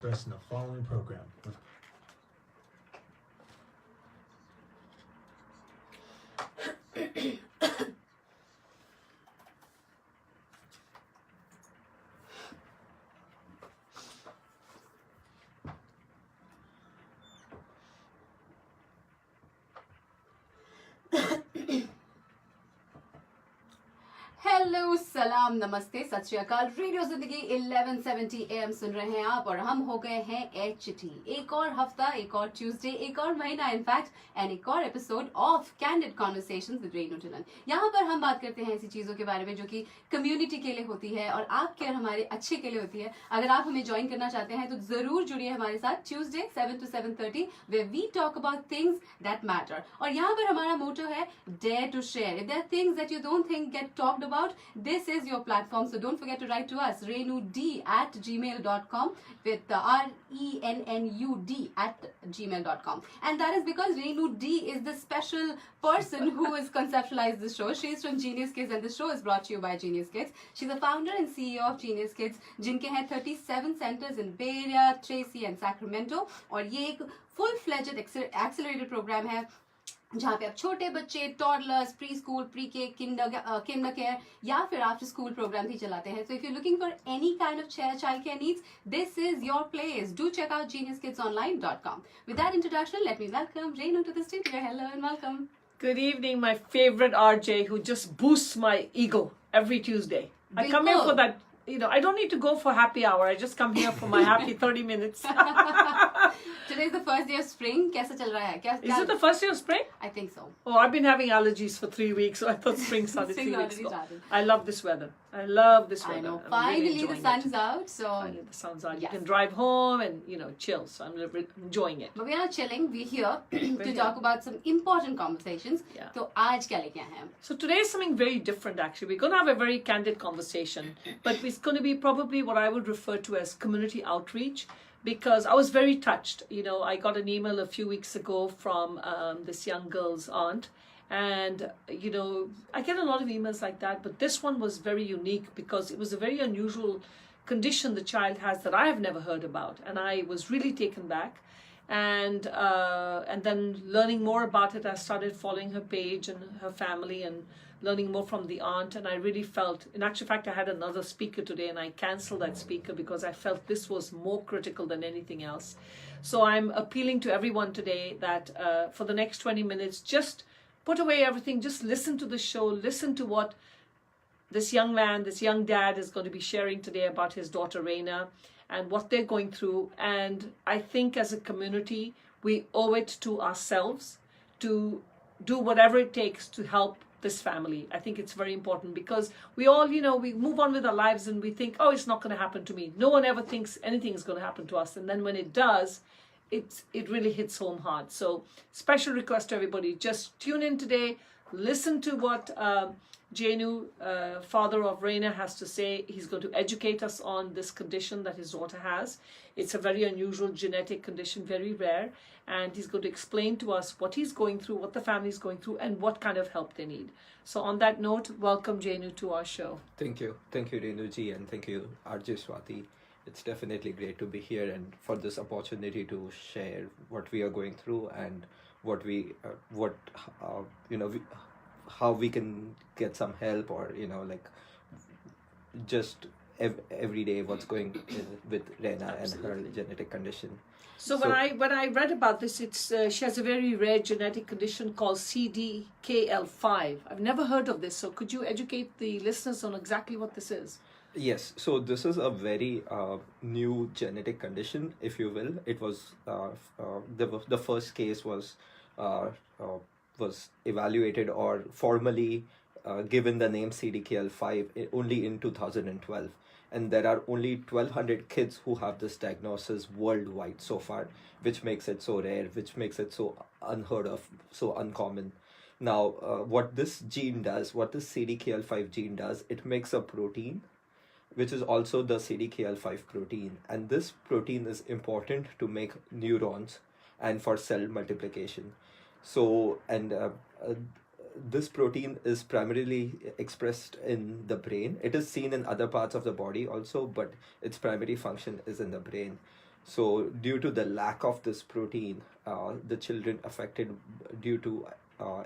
expressed in the following program. Hello सलाम नमस्ते सत श्री अकाल रेडियो जिंदगी 1170 AM सुन रहे हैं आप और हम हो गए हैं एचटी एक और हफ्ता एक और ट्यूसडे एक और महीना इनफैक्ट एंड एक और episode of candid conversations with Renu Dhillon. यहाँ पर हम बात करते हैं ऐसी चीजों के बारे में जो कि कम्युनिटी के लिए होती है और आपके और हमारे अच्छे के लिए होती है। अगर आप हमें ज्वाइन करना चाहते हैं तो जरूर जुड़िए हमारे साथ Tuesday 7 to 7:30 where we talk about things that matter। और यहाँ पर हमारा मोटो है dare to share। If there are things that you don't think get talked about, this is your platform, so don't forget to write to us rennud@gmail.com with rennud@gmail.com, and that is because Rennu D is the special person who has conceptualized this show. She is from Genius Kids and this show is brought to you by Genius Kids. She's the founder and CEO of Genius Kids जिनके हैं 37 centers in Bay Area, Tracy and Sacramento, और ये एक full-fledged accelerated program है जहाँ पे आप छोटे बच्चे toddlers pre school pre K kinder care या फिर आफ्टर स्कूल प्रोग्राम भी चलाते हैं। So if you looking for any kind of child care needs this is your place. Do check out geniuskidsonline.com। With that introduction let me welcome Renu to the studio. Hello and welcome. Good evening, my favorite RJ who just boosts my ego every Tuesday. I come here for that, I don't need to go for happy hour. I just come here for my happy 30 minutes. Today is the first day of spring. कैसा चल रहा है? Is it the first day of spring? I think so. Oh, I've been having allergies for 3 weeks, so I thought spring started 3 weeks ago. Started. I love this weather. I love this weather. I know. I'm Finally really the enjoying sun's it. out. So Finally the sun's out. Yes. You can drive home and, chill. So I'm enjoying it. but we are not chilling. We're here to here. talk about some important conversations. Yeah. तो आज क्या लेके आए हैं? So today is something very different actually. We're going to have a very candid conversation, but it's going to be probably what I would refer to as community outreach, because I was very touched. I got an email a few weeks ago from this young girl's aunt, and I get a lot of emails like that, but this one was very unique because it was a very unusual condition the child has that I have never heard about, and I was really taken back. And then learning more about it, I started following her page and her family and learning more from the aunt, and I really felt, in actual fact, I had another speaker today and I cancelled that speaker because I felt this was more critical than anything else. So I'm appealing to everyone today that for the next 20 minutes, just put away everything, just listen to the show, listen to what this young man, this young dad is going to be sharing today about his daughter Reyna and what they're going through. And I think as a community, we owe it to ourselves to do whatever it takes to help this family. I think it's very important because we all, we move on with our lives and we think, oh, it's not going to happen to me. No one ever thinks anything is going to happen to us. And then when it does, it really hits home hard. So special request to everybody, just tune in today, listen to what Jenu, father of Reyna, has to say. He's going to educate us on this condition that his daughter has. It's a very unusual genetic condition, very rare, and he's going to explain to us what he's going through, what the family is going through, and what kind of help they need. So on that note, welcome Jenu to our show. Thank you, Renu ji, and thank you RJ Swati. It's definitely great to be here and for this opportunity to share what we are going through and how we can get some help, or just every day what's going with Reyna and her genetic condition. So when I read about this, it's she has a very rare genetic condition called CDKL5. I've never heard of this, so could you educate the listeners on exactly what this is? Yes, so this is a very new genetic condition, if you will. It was the first case was evaluated or formally given the name CDKL5 only in 2012. And there are only 1,200 kids who have this diagnosis worldwide so far, which makes it so rare, which makes it so unheard of, so uncommon. Now, what this gene does, what this CDKL5 gene does, it makes a protein, which is also the CDKL5 protein. And this protein is important to make neurons and for cell multiplication. So, and this protein is primarily expressed in the brain. It is seen in other parts of the body also, but its primary function is in the brain. So due to the lack of this protein, the children affected due to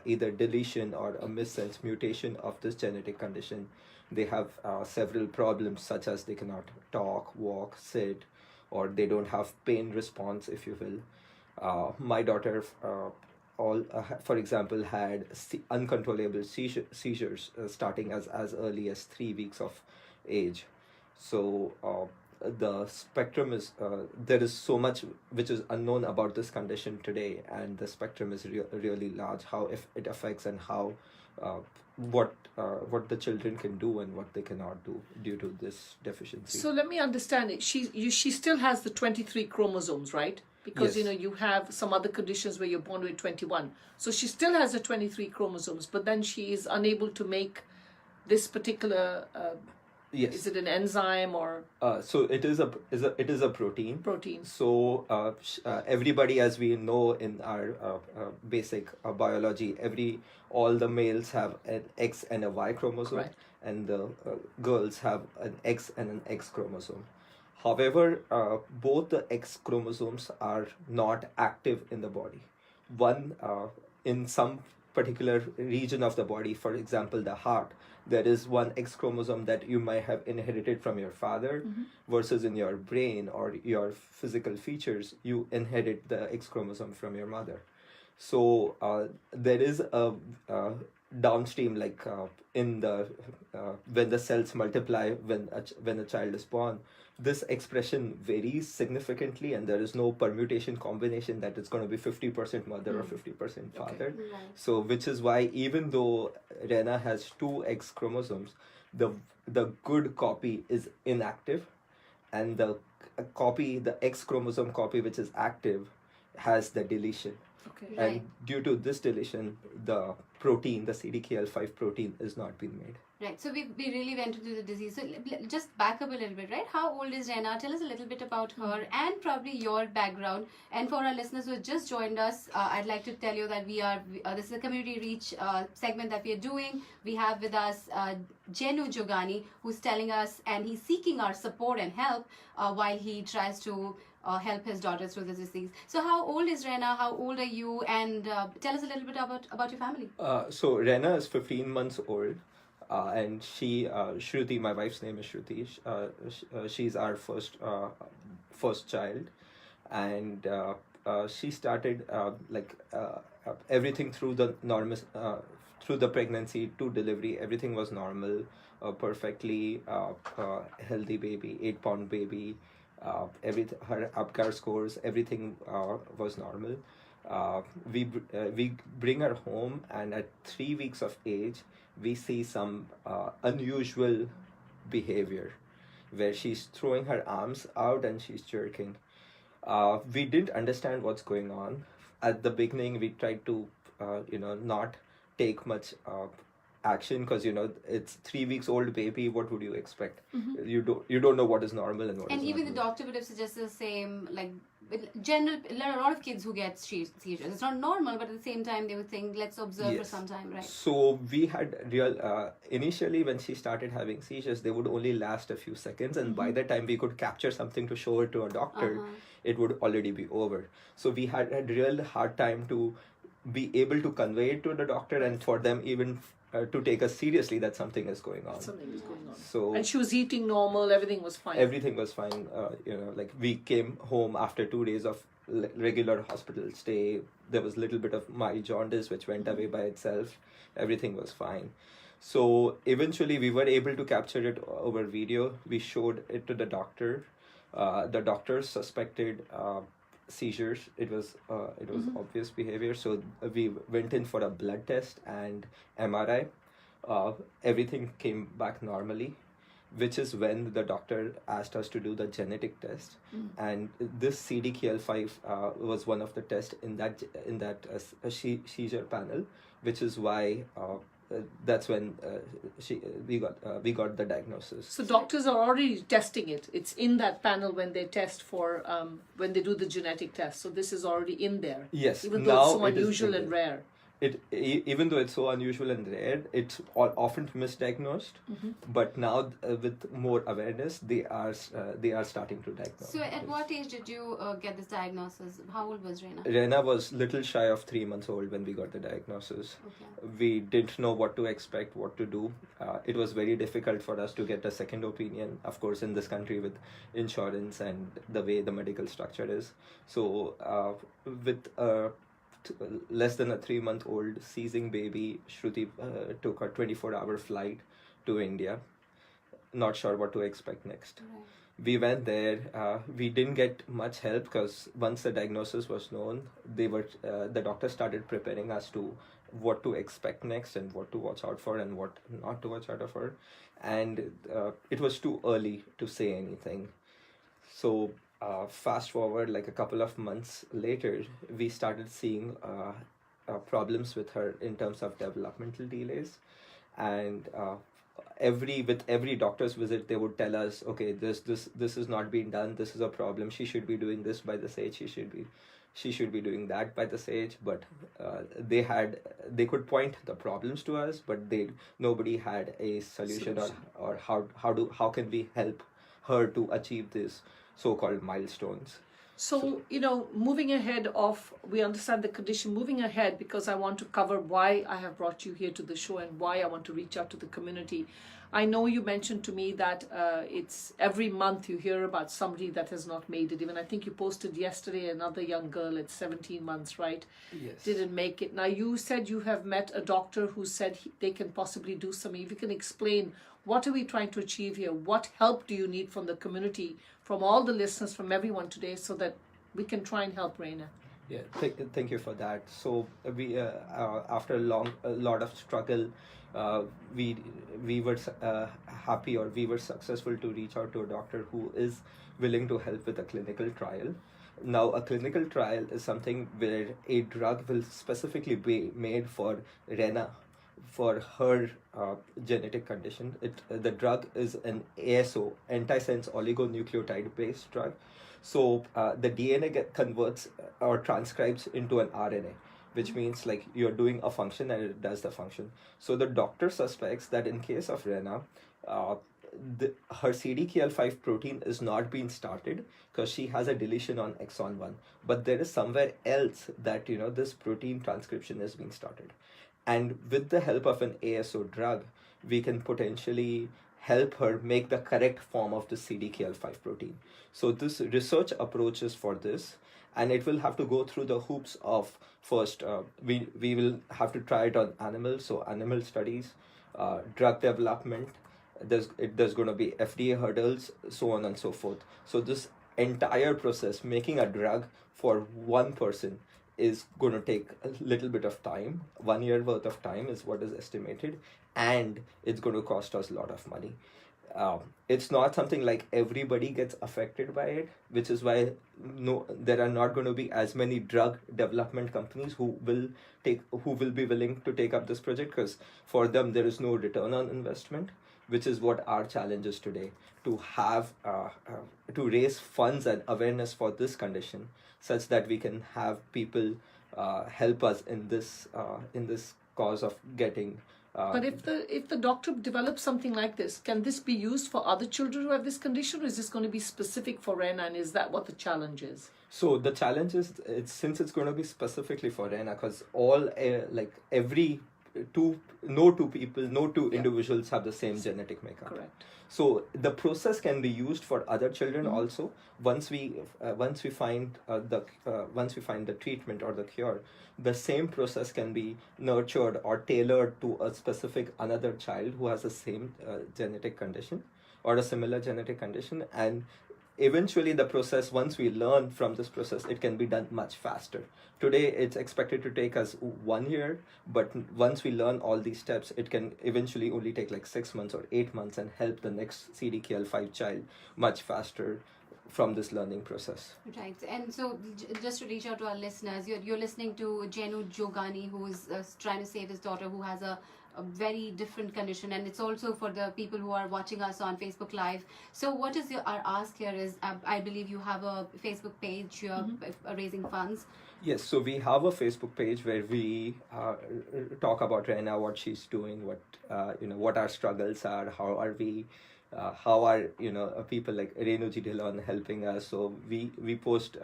either deletion or a missense mutation of this genetic condition, they have several problems such as they cannot talk, walk, sit, or they don't have pain response, if you will. My daughter, for example, had uncontrollable seizures starting as early as 3 weeks of age. So the spectrum is there is so much which is unknown about this condition today, and the spectrum is really large. How if it affects and how what the children can do and what they cannot do due to this deficiency. So let me understand it. She still has the 23 chromosomes, right? Because Yes. you have some other conditions where you're born with 21. So she still has the 23 chromosomes, but then she is unable to make this particular. Yes. Is it an enzyme or So it is a protein. protein? So everybody, as we know in our basic biology, all the males have an X and a Y chromosome, Correct. and the girls have an X and an X chromosome. However, both the X chromosomes are not active in the body. One in some particular region of the body, for example, the heart, there is one X chromosome that you might have inherited from your father, versus in your brain or your physical features, you inherit the X chromosome from your mother. So there is a downstream, like in the when the cells multiply, when a child is born, this expression varies significantly, and there is no permutation combination that it's going to be 50% mother or 50% father. Right. So which is why even though Reyna has two X chromosomes, the good copy is inactive, and the X chromosome copy which is active has the deletion. Okay. Right. And due to this deletion, the protein, the CDKL5 protein, is not being made. Right. So we really went into the disease. So just back up a little bit, right? How old is Reyna? Tell us a little bit about her and probably your background. And for our listeners who have just joined us, I'd like to tell you that this is a community reach segment that we are doing. We have with us Rennu Dhillon, who's telling us, and he's seeking our support and help while he tries to help his daughter through this disease. So how old is Reyna? How old are you? And tell us a little bit about your family. So Reyna is 15 months old. And she, Shruti, my wife's name is Shruti. She's our first child, and she started everything through the through the pregnancy to delivery. Everything was normal, perfectly healthy baby, 8-pound baby. Her APGAR scores, everything was normal. We bring her home, and at 3 weeks of age, we see some unusual behavior where she's throwing her arms out and she's jerking. We didn't understand what's going on. At the beginning, we tried to, not take much action, because it's 3 weeks old baby. What would you expect? You don't know what is normal and what And is even not the doctor would have suggested the same, like a lot of kids who get seizures. It's not normal, but at the same time they would think, let's observe for Yes. some time, right? So we had initially when she started having seizures, they would only last a few seconds, and by the time we could capture something to show it to a doctor, it would already be over. So we had a real hard time to be able to convey it to the doctor, and for them even to take us seriously that something is going on. Something is going on. So And she was eating normal. Everything was fine. everything was fine. Like we came home after 2 days of regular hospital stay. There was a little bit of mild jaundice which went away by itself. Everything was fine. So eventually we were able to capture it over video. We showed it to the doctor. The doctor suspected seizures. It was obvious behavior. So we went in for a blood test and MRI. Everything came back normally, which is when the doctor asked us to do the genetic test. And this CDKL5 was one of the tests in that seizure panel, which is why that's when we got the diagnosis. So doctors are already testing it. It's in that panel when they test for when they do the genetic test. So this is already in there. Yes, Even though now it's so it is unusual in and there. rare. even though it's so unusual and rare, it's often misdiagnosed. But now with more awareness, they are starting to diagnose. So at what age did you get this diagnosis? How old was Reyna? Reyna was little shy of 3 months old when we got the diagnosis. Okay. We didn't know what to expect, what to do. It was very difficult for us to get a second opinion, of course, in this country with insurance and the way the medical structure is. So with less than a 3-month-old seizing baby, Shruti took a 24-hour flight to India, not sure what to expect next. Right. We went there. We didn't get much help because once the diagnosis was known, the doctor started preparing us to what to expect next and what to watch out for and what not to watch out for. And it was too early to say anything. So fast forward like a couple of months later, we started seeing problems with her in terms of developmental delays. And with every doctor's visit, they would tell us, okay, this is not being done, this is a problem, she should be doing this by this age, she should be doing that by this age. But they could point the problems to us, but nobody had a solution or how can we help her to achieve this so-called milestones. So, moving ahead we understand the condition, moving ahead, because I want to cover why I have brought you here to the show and why I want to reach out to the community. I know you mentioned to me that it's every month you hear about somebody that has not made it. Even I think you posted yesterday another young girl at 17 months, right? Yes. Didn't make it. Now, you said you have met a doctor who said they can possibly do something. If you can explain, what are we trying to achieve here? What help do you need from the community, from all the listeners, from everyone today, so that we can try and help Reyna? Yeah, thank you for that. So we after a lot of struggle, we were happy, or we were successful to reach out to a doctor who is willing to help with a clinical trial. Now, a clinical trial is something where a drug will specifically be made for Reyna, for her genetic condition. The drug is an ASO, antisense oligonucleotide based drug. So the DNA converts or transcribes into an RNA, which means like you're doing a function and it does the function. So the doctor suspects that in case of Reyna, her CDKL5 protein is not being started because she has a deletion on exon 1, but there is somewhere else that this protein transcription is being started. And with the help of an ASO drug, we can potentially help her make the correct form of the CDKL5 protein. So this research approach is for this, and it will have to go through the hoops of first, we will have to try it on animals, so animal studies, drug development, there's going to be FDA hurdles, so on and so forth. So this entire process, making a drug for one person, is going to take a little bit of time. 1 year worth of time is what is estimated, and it's going to cost us a lot of money. It's not something like everybody gets affected by it, which is why there are not going to be as many drug development companies who will be willing to take up this project, because for them there is no return on investment, which is what our challenge is today, to have to raise funds and awareness for this condition, such that we can have people help us in this cause of getting. But if the doctor develops something like this, can this be used for other children who have this condition, or is this going to be specific for Reyna, and is that what the challenge is? So the challenge is, since it's going to be specifically for Reyna, because no two individuals have the same genetic makeup. Correct. So the process can be used for other children also. Once we find the treatment or the cure, the same process can be nurtured or tailored to a specific another child who has the same genetic condition or a similar genetic condition. And eventually the process, once we learn from this process, it can be done much faster. Today it's expected to take us 1 year, but once we learn all these steps, it can eventually only take like 6 months or 8 months and help the next CDKL5 child much faster from this learning process. Right. And so just to reach out to our listeners, you're listening to Rennu Dhillon, who is trying to save his daughter, who has a a very different condition, and it's also for the people who are watching us on Facebook Live. So what is our ask here is, I believe you have a Facebook page, you're raising funds. Yes, so we have a Facebook page where we talk about Reyna, what she's doing, what our struggles are, how are we, how are people like Rennu Dhillon helping us. So we post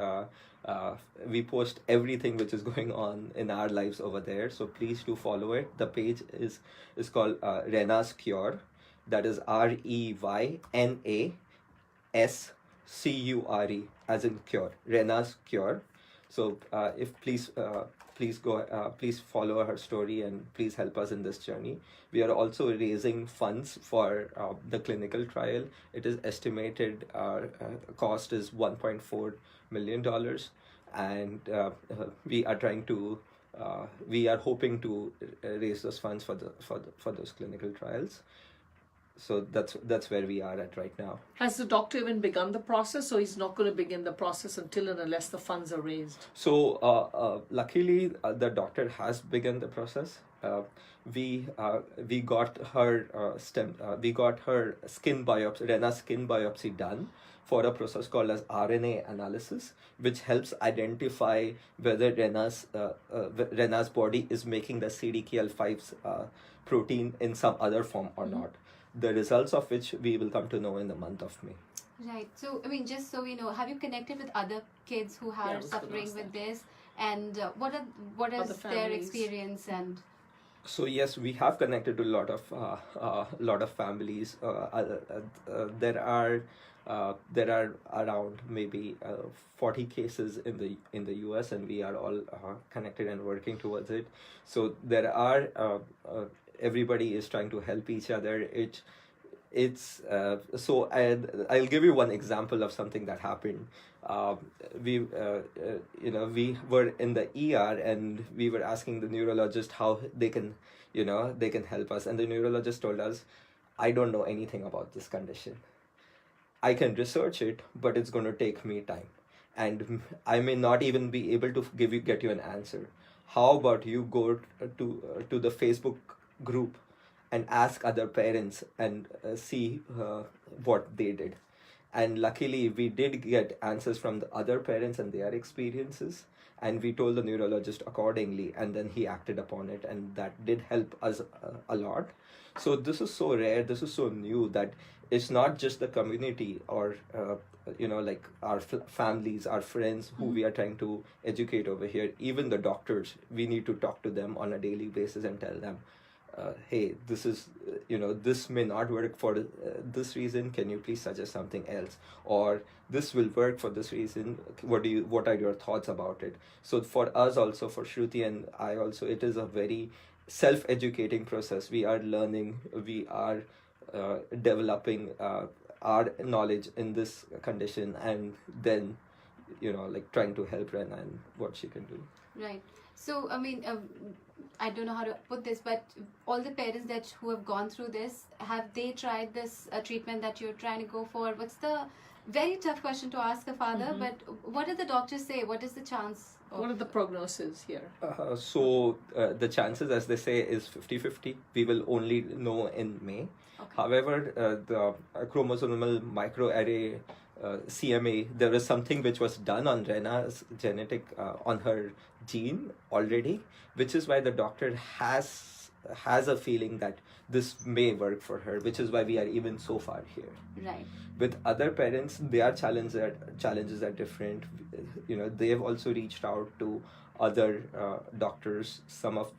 everything which is going on in our lives over there. So please do follow it. The page is called Reyna's Cure. That is REYNASCURE, as in cure. Reyna's Cure. So if please follow her story and please help us in this journey. We are also raising funds for the clinical trial. It is estimated cost is $1.4 million, and we are hoping to raise those funds for those clinical trials. So that's where we are at right now. Has the doctor even begun the process, or he's not going to begin the process until and unless the funds are raised? So luckily, the doctor has begun the process. We got her skin biopsy, Reyna's skin biopsy done for a process called as RNA analysis, which helps identify whether Reyna's body is making the CDKL5 protein in some other form or not. The results of which we will come to know in the month of May. Right. So, I mean, just so we know, have you connected with other kids who are suffering with this, and what is their experience? And so yes, we have connected to a lot of families. There are around maybe 40 cases in the US, and we are all connected and working towards it. So there are everybody is trying to help each other. So I'll give you one example of something that happened. We were in the ER, and we were asking the neurologist how they can help us, and the neurologist told us, I don't know anything about this condition. I can research it, but it's going to take me time, and I may not even be able to get you an answer. How about you go to the Facebook group and ask other parents and see what they did. And luckily, we did get answers from the other parents and their experiences, and we told the neurologist accordingly, and then he acted upon it, and that did help us a lot. So this is so rare, this is so new, that it's not just the community or like our families, our friends who we are trying to educate over here. Even the doctors, we need to talk to them on a daily basis and tell them, hey, this is this may not work for this reason, can you please suggest something else, or this will work for this reason, what are your thoughts about it? So for us also, for Shruti and I also, it is a very self-educating process. We are learning, we are developing our knowledge in this condition, and then like trying to help Reyna and what she can do. Right. So I mean, I don't know how to put this, but all the parents who have gone through this, have they tried this treatment that you're trying to go for? What's the very tough question to ask a father, but what did the doctors say? What is the chance? What are the prognoses here? So the chances, as they say, is 50-50. We will only know in May. Okay. However, the chromosomal microarray CMA, there was something which was done on Reyna's genetic, on her gene already, which is why the doctor has a feeling that this may work for her, which is why we are even so far here. Right. With other parents, their challenges are different. They've also reached out to other doctors. Some of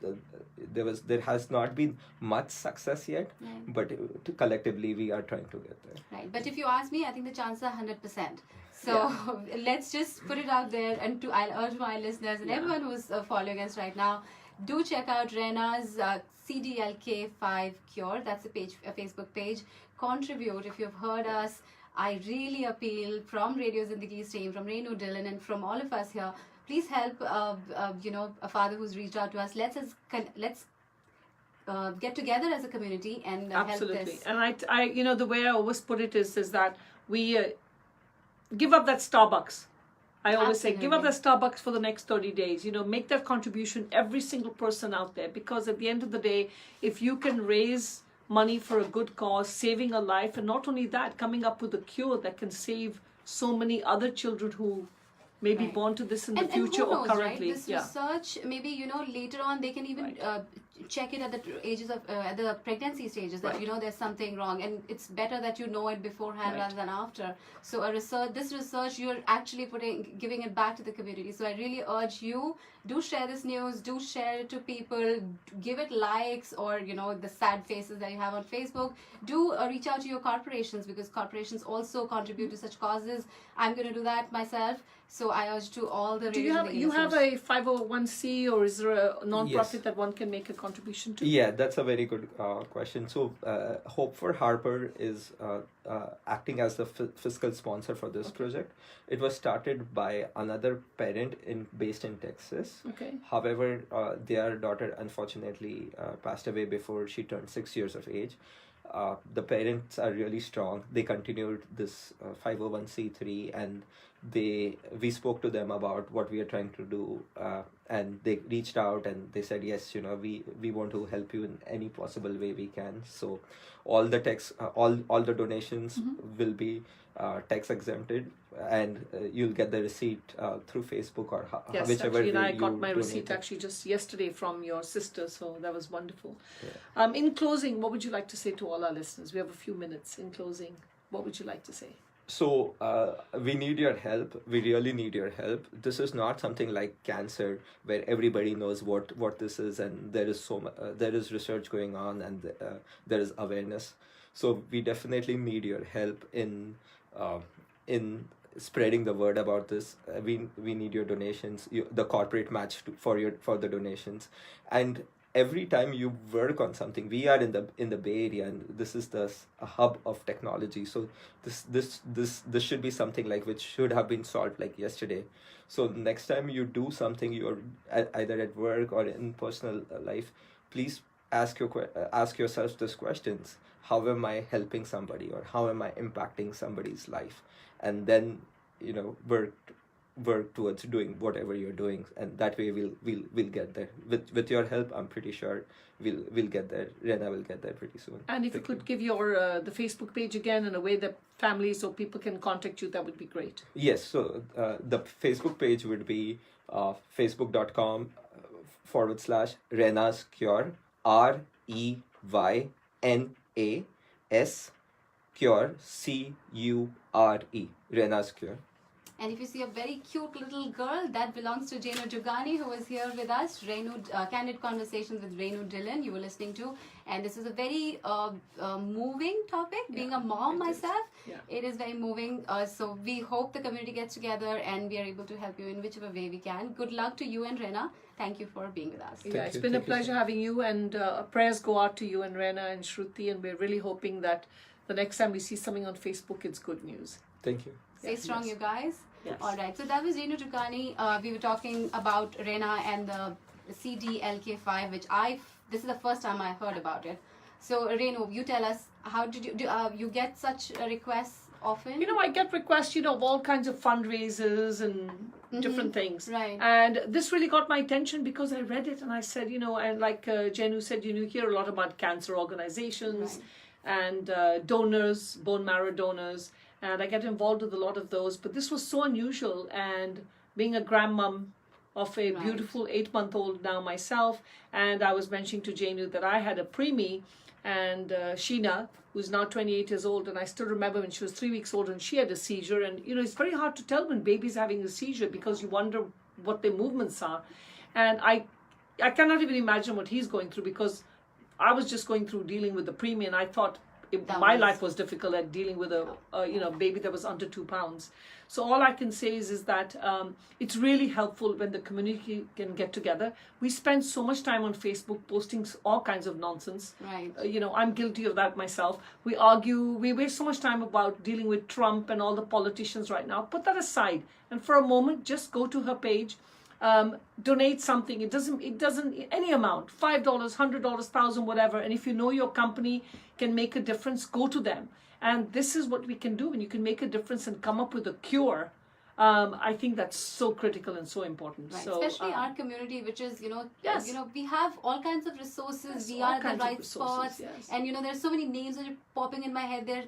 there has not been much success yet, Right. but collectively we are trying to get there. Right. But if you ask me, I think the chances are 100%. So let's just put it out there, and I'll urge my listeners and everyone who's following us right now, do check out Reyna's CDKL5 Cure. That's a Facebook page. Contribute. If you've heard us, I really appeal from Radio Zindagi's team, from Rennu Dhillon, and from all of us here. Please help. A father who's reached out to us. Let's get together as a community and Absolutely. help this. And I the way I always put it is that we give up that Starbucks. I always say, give up the Absolutely. Starbucks for the next 30 days. Make that contribution, every single person out there, because at the end of the day, if you can raise money for a good cause, saving a life, and not only that, coming up with a cure that can save so many other children who may be Right. born to this in the And future who knows, or currently. right? This research, maybe later on they can even check it at the ages of at the pregnancy stages that Right. there's something wrong, and it's better that you know it beforehand Right. rather than after. So this research, you're actually giving it back to the community. So I really urge you, do share this news, do share it to people, give it likes, or the sad faces that you have on Facebook. Do reach out to your corporations, because corporations also contribute to such causes. I'm going to do that myself. So I urge to all the Do you have a 501c, or is there a non-profit Yes. that one can make a contribution to? Yeah, that's a very good question. So, Hope for Harper is acting as the fiscal sponsor for this project. It was started by another parent based in Texas. Okay. However, their daughter unfortunately passed away before she turned 6 years of age. The parents are really strong. They continued this 501c3, and we spoke to them about what we are trying to do, and they reached out and they said, yes, we want to help you in any possible way we can. So all the donations will be tax exempted, and you'll get the receipt through Facebook or Yes, whichever actually, and way I got you my receipt donated. actually just yesterday from your sister, so that was wonderful. Yeah. In closing, what would you like to say to all our listeners? We have a few minutes. In closing, what would you like to say? So we need your help. We really need your help. This is not something like cancer where everybody knows what this is, and there is there is research going on, and there is awareness. So we definitely need your help in spreading the word about this. We need your donations, the corporate match for the donations, and every time you work on something, we are in the Bay Area, and this is a hub of technology. So this should be something like which should have been solved like yesterday. So next time you do something, you're either at work or in personal life, please ask yourself these questions: how am I helping somebody, or how am I impacting somebody's life? And then work towards doing whatever you're doing, and that way we'll get there. With your help, I'm pretty sure we'll get there. Reyna will get there pretty soon. And if you could give your the Facebook page again in a way that families or people can contact you, that would be great. Yes, so the Facebook page would be facebook.com/Reyna's Cure, REYNAS Cure, CURE, Reyna's Cure. And if you see a very cute little girl, that belongs to Rennu Dhillon, who is here with us. Candid Conversations with Rennu Dhillon, you were listening to. And this is a very moving topic. Being a mom myself, it is very moving. So we hope the community gets together and we are able to help you in whichever way we can. Good luck to you and Reyna. Thank you for being with us. Yeah, it's been a pleasure having you, and prayers go out to you and Reyna and Shruti, and we're really hoping that the next time we see something on Facebook, it's good news. Thank you. Stay strong, you guys. Yes. All right. So that was Rennu Dhillon. We were talking about Reyna and the CDKL5, which this is the first time I heard about it. So Rennu, you tell us, how did you get such requests often? I get requests, of all kinds of fundraisers and different things. Right. And this really got my attention because I read it and I said, and like Jenu said, you hear a lot about cancer organizations and donors, bone marrow donors. And I get involved with a lot of those. But this was so unusual. And being a grandmom of a beautiful 8-month-old now myself, and I was mentioning to Jenu that I had a preemie, and Sheena, who's now 28 years old, and I still remember when she was 3 weeks old and she had a seizure. And it's very hard to tell when baby's having a seizure because you wonder what their movements are. And I cannot even imagine what he's going through, because I was just going through dealing with the preemie, and I thought my life was difficult at dealing with a baby that was under 2 pounds. So all I can say is that it's really helpful when the community can get together. We spend so much time on Facebook posting all kinds of nonsense. Right. I'm guilty of that myself. We argue, we waste so much time about dealing with Trump and all the politicians right now. Put that aside, and for a moment, just go to her page. Donate something. It doesn't any amount, $5, $100, $1,000, whatever. And if you know your company can make a difference, go to them. And this is what we can do. And you can make a difference and come up with a cure I think that's so critical and so important. Right. So, Especially our community, which is, Yes. we have all kinds of resources. Yes, We all are the kinds of right resources, spots. yes. And, there's so many names that are popping in my head. They're,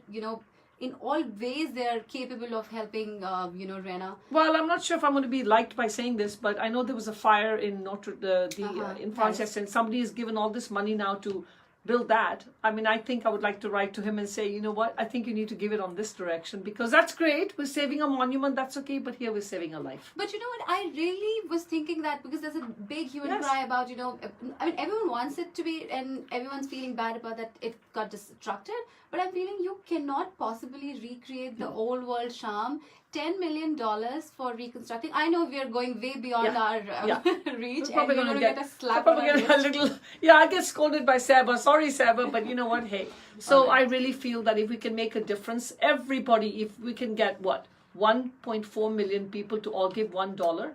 in all ways, they're capable of helping, Reyna. Well, I'm not sure if I'm going to be liked by saying this, but I know there was a fire in in Frances, and somebody has given all this money now to build that. I mean, I think I would like to write to him and say, you know what, I think you need to give it on this direction, because that's great. We're saving a monument, that's okay, but here we're saving a life. But you know what, I really was thinking that because there's a big hue and Yes. cry about, I mean, everyone wants it to be, and everyone's feeling bad about that it got destructed. But I'm feeling you cannot possibly recreate the old world charm. $10 million for reconstructing. I know we are going way beyond our reach, We're probably and we're going going to get a slap on probably our get a wrist. little. Yeah, I get scolded by Seba. Sorry, Seba, but you know what? Hey, so I really feel that if we can make a difference, everybody, if we can get 1.4 million people to all give $1, I know.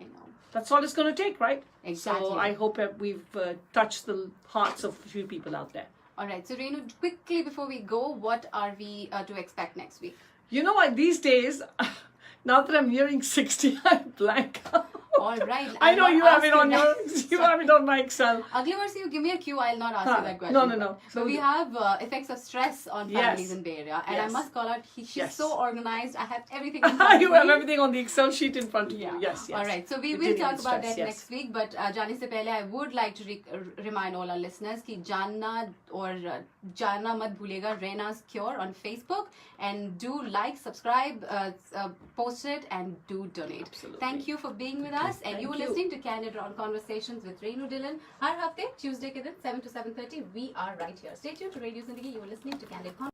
that's all it's going to take, right? Exactly. So I hope that we've touched the hearts of a few people out there. All right. So Rennu, quickly before we go, what are we to expect next week? You know what? These days, now that I'm nearing 60, I'm blank. All right. I know I'll you not have it ask on your, next. you have it on my Excel. Ugly verse, you give me a cue, I'll not ask you that question. No. So we have effects of stress on families Yes. in Bay Area, and I Yes. must call out, she's Yes. so organized. I have everything in front of You me. have everything on the Excel sheet in front of you. Yes. All right. So we You're will dealing talk with about stress, that yes. next week. But जाने से पहले, I would like to remind all our listeners कि जानना और जानना मत भूलिएगा Reyna's Cure on Facebook, and do like, subscribe, post it, and do donate. Absolutely. Thank you for being with us, and Thank you were you. listening to Candid Conversations with Rennu Dhillon. हर हफ्ते Tuesday के दिन 7 to 7:30 we are right here. Stay tuned to Radio Zindagi. You were listening to Candid